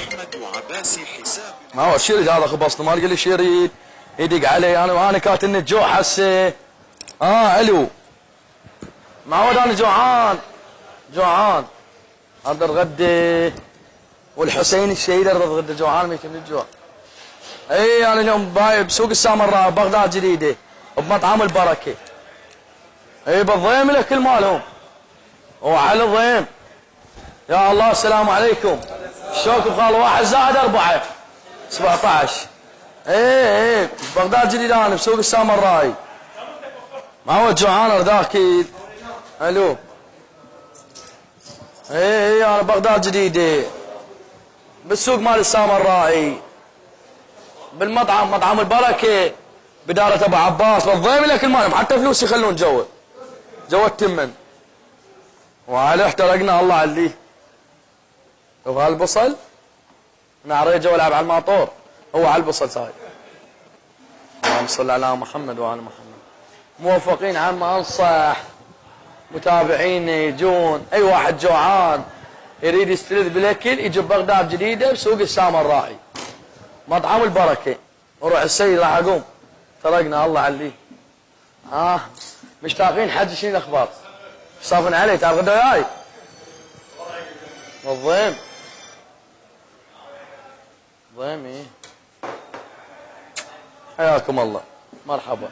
أحمد وعباسي حساب. ما هو الشريد هذا خبصنا، ما لقى لي شريد يدق علي انا كاتني الجوع هسه. الو معود انا جوعان اريد اتغدى، والحسين الشهيد اريد اتغدى، جوعان ميت من الجوع. اي انا اليوم باي بسوق السامراء بغداد جديده بمطعم البركه. اي بالضيم له كل مالهم وعلى الضيم. يا الله السلام عليكم. شوكب خال 1 زائد 4 17. ايه بغداد جديد انا بسوق السامراء. ما هو جوعان اريد اكل. الو ايه انا بغداد جديده بالسوق مال السامراء بالمطعم مطعم البركه بدارة ابو عباس. بالضيم لك المال حتى فلوس يخلون جوا التمن. وعليه احترقنا الله عليه. وهالبصل انا عريت جو العب على الماطور، هو على البصل صاير. اللهم صل على محمد وعلى محمد. موفقين عم انصح متابعيني يجون اي واحد جوعان يريد يستلذ بالاكل يجي بغداد جديده بسوق السامراء مطعم البركه. وروح السيد راح اقوم ترقنا الله عليه. مشتاقين حج. شنو الاخبار؟ صافن علي تعال غدا وياي الضيم. ضيم ايه حياكم الله مرحبا.